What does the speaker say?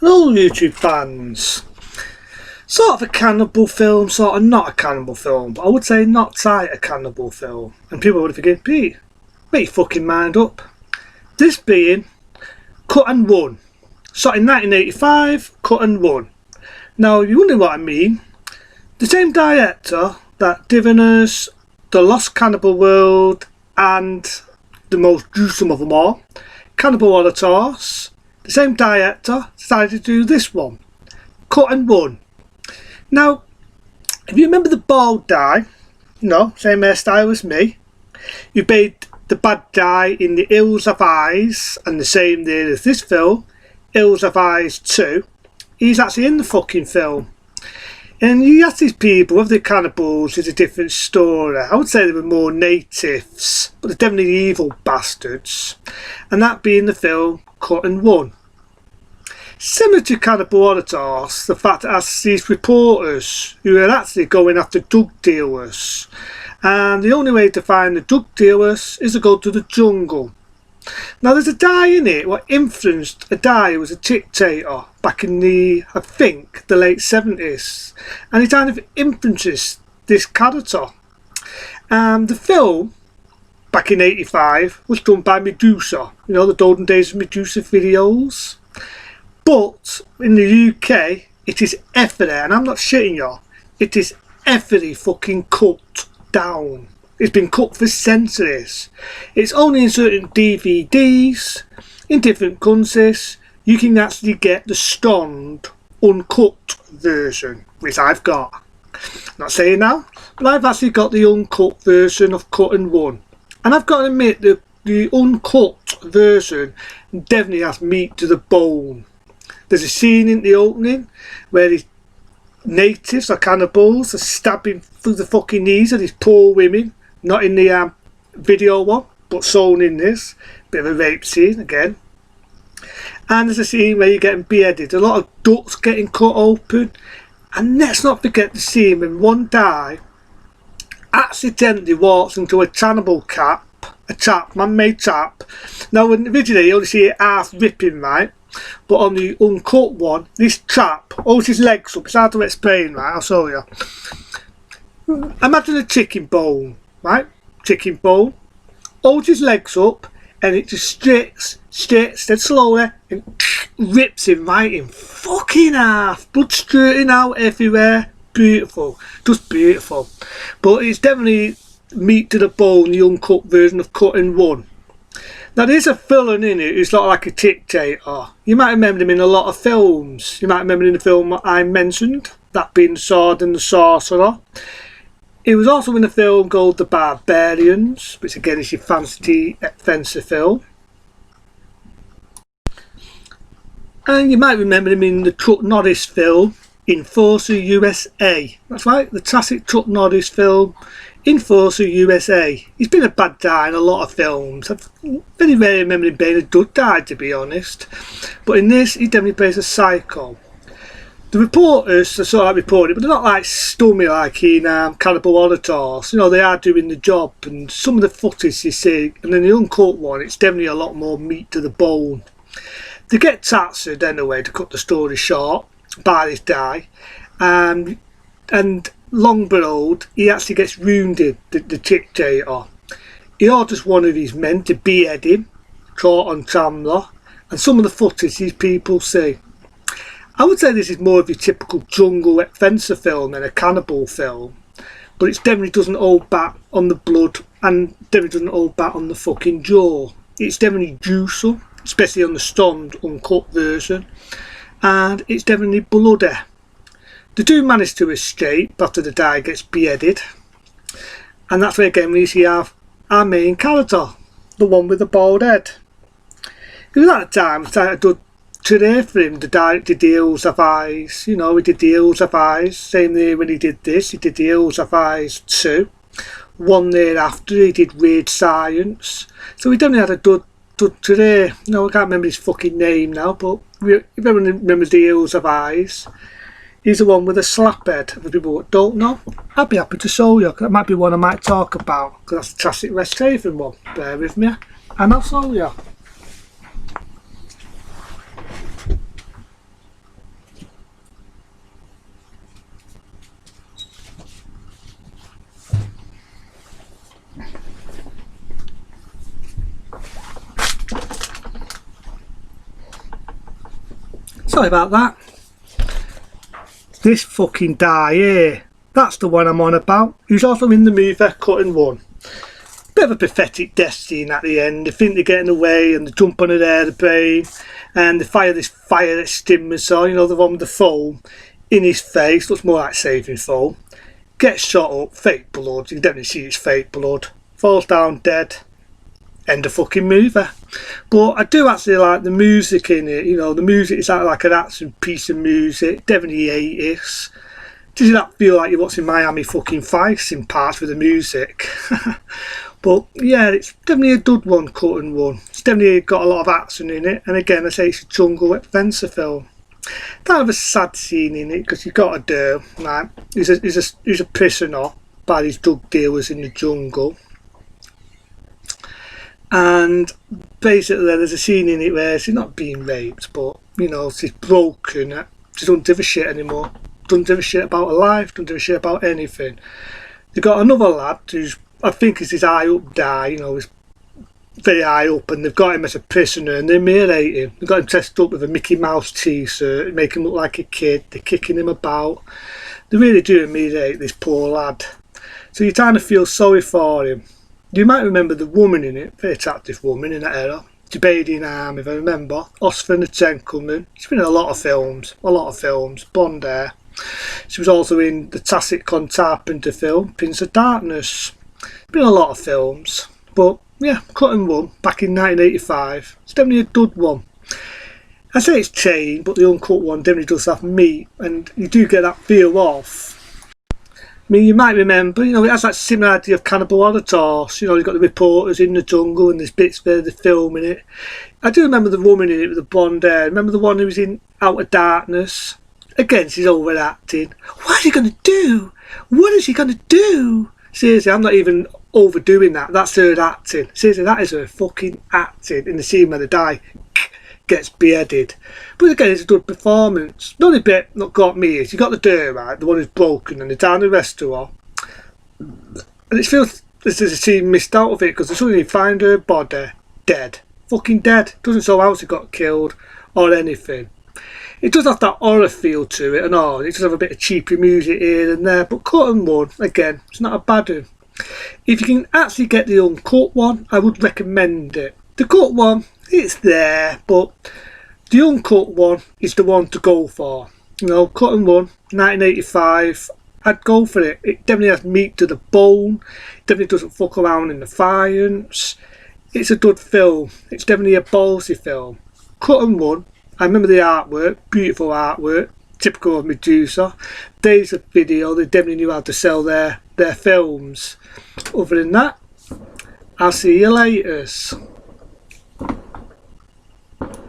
Hello YouTube fans. Sort of a cannibal film, sort of not a cannibal film, but I would say not tight a cannibal film. And people would forgive Pete. Make your fucking mind up. This being Cut and Run. Shot in 1985, Cut and Run. Now you wonder what I mean. The same director that given us The Lost Cannibal World and the most gruesome of them all, Cannibal Holocaust. The same director decided to do this one, Cut and Run. Now, if you remember the bald guy, same hairstyle as me, who played the bad guy in The Hills Have Eyes, and the same there as this film, Hills Have Eyes 2, he's actually in the fucking film. And you ask these people, whether they're cannibals, is a different story. I would say they were more natives, but they're definitely evil bastards. And that being the film Cut and Run. Similar to Cannibal Holocaust, the fact that it has these reporters who are actually going after drug dealers. And the only way to find the drug dealers is to go to the jungle. Now there's a guy in it what influenced a guy who was a dictator back in the, I think, the late 70s. And he kind of influences this character. The film, back in 85, was done by Medusa. You know, the golden days of Medusa videos. But in the UK, it is effing, and I'm not shitting you, it is effing fucking cut down. It's been cut for centuries. It's only in certain DVDs, in different countries, you can actually get the stoned, uncut version, which I've got. I'm not saying now, but I've actually got the uncut version of Cut and Run. And I've got to admit that the uncut version definitely has meat to the bone. There's a scene in the opening where these natives or cannibals are stabbing through the fucking knees of these poor women. Not in the video one, but shown in this. Bit of a rape scene again. And there's a scene where you're getting beheaded. A lot of ducks getting cut open. And let's not forget the scene when one guy accidentally walks into a cannibal trap, man-made trap. Now originally you only see it half ripping, right? But on the uncut one, this trap holds his legs up. It's hard to explain, right? I'll show you. Imagine a chicken bone, right? Chicken bone. Holds his legs up and it just straights, then slowly, and rips him right in fucking half. Blood squirting out everywhere. Beautiful. Just beautiful. But it's definitely meat to the bone, the uncut version of Cut and Run. Now there's a villain in it who's sort of like a dictator. You might remember him in a lot of films. You might remember him in the film I mentioned, that being Sword and the Sorcerer. He was also in a film called The Barbarians, which again is your fancy adventure film. And you might remember him in the Chuck Norris film, Enforcer USA. That's right, the classic Chuck Norris film, Enforcer USA. He's been a bad guy in a lot of films. I've very rarely remember him being a good guy, to be honest. But in this, he definitely plays a psycho. The reporters are sort of reporting, but they're not like stummy like in Cannibal Holocaust. You know, they are doing the job, and some of the footage you see, and in the uncut one, it's definitely a lot more meat to the bone. They get tattooed anyway, to cut the story short, by this guy. And long behold, he actually gets wounded, the dictator. He orders one of his men to behead him, caught on camera, and some of the footage these people see. I would say this is more of your typical jungle adventure film than a cannibal film, but it definitely doesn't hold back on the blood and definitely doesn't hold back on the fucking jaw. It's definitely juicy, especially on the stoned, uncut version, and it's definitely bloody. They do manage to escape after the guy gets beheaded, and that's where again we see our main character, the one with the bald head. It was at the time I did today for him, the director The Hills Have Eyes. You know, he did The Hills Have Eyes, same there when he did this, he did The Hills Have Eyes 2. One there after he did Weird Science. So he definitely had a good today. No, I can't remember his fucking name now, but if everyone remembers The Hills Have Eyes, he's the one with a slap head. For people that don't know, I'd be happy to show you. That might be one I might talk about, because that's the classic Wes Craven one. Bear with me, and I'll show you. Sorry about that. This fucking guy here, that's the one I'm on about. Who's also in the movie Cutting One. Bit of a pathetic death scene at the end. They think they're getting away and they jump on an airplane and they fire this fire extinguisher, you know, the one with the foam, in his face. Looks more like saving foam. Gets shot up, fake blood. You can definitely see it's fake blood. Falls down dead. End of fucking movie. But I do actually like the music in it. You know, the music is like an action piece of music. Definitely 80s. Does that feel like you're watching Miami fucking Vice in parts with the music? But yeah, it's definitely a good one, Cutting One. It's definitely got a lot of action in it. And again, I say it's a jungle adventure film. Kind of a sad scene in it because you've got a girl, right? He's a prisoner by these drug dealers in the jungle. And basically there's a scene in it where she's not being raped, but you know, she's broken. She doesn't give a shit anymore. Doesn't give a shit about her life, doesn't give a shit about anything. They've got another lad who's, I think is his high up guy, you know, he's very high up, and they've got him as a prisoner and they humiliate him. They've got him dressed up with a Mickey Mouse t-shirt, make him look like a kid, they're kicking him about. They really do humiliate this poor lad. So you kind of feel sorry for him. You might remember the woman in it, very attractive woman in that era, Jabadian Arm, if I remember, Oscar and the Gentleman. She's been in a lot of films, blonde hair. She was also in the classic Con Carpenter film, Prince of Darkness. Been in a lot of films, but yeah, Cutting One, back in 1985. It's definitely a good one. I say it's chain, but the uncut one definitely does have meat, and you do get that feel off. I mean, you might remember, you know, it has that similar idea of Cannibal Holocaust. You know, you've got the reporters in the jungle and there's bits where they're filming it. I do remember the woman in it with the blonde hair. Remember the one who was in Out of Darkness? Again, she's overacting. What is he going to do? What is he going to do? Seriously, I'm not even overdoing that. That's her acting. Seriously, that is her fucking acting in the scene where the guy gets beheaded. But again, it's a good performance. The only bit that got me is you got the dirt, right, the one who's broken, and they're down the restaurant. And it feels as if the scene missed out of it because they suddenly find her body dead. Fucking dead. Doesn't show how she got killed or anything. It does have that horror feel to it and all. It does have a bit of cheapy music here and there. But Cutting One, again, it's not a bad one. If you can actually get the uncut one, I would recommend it. The cut one, it's there, but the uncut one is the one to go for. You know, Cutting One, 1985, I'd go for it. It definitely has meat to the bone. It definitely doesn't fuck around in the violence. It's a good film. It's definitely a ballsy film. Cutting One, I remember the artwork, beautiful artwork, typical of Medusa. Days of Video, they definitely knew how to sell their films. Other than that, I'll see you later.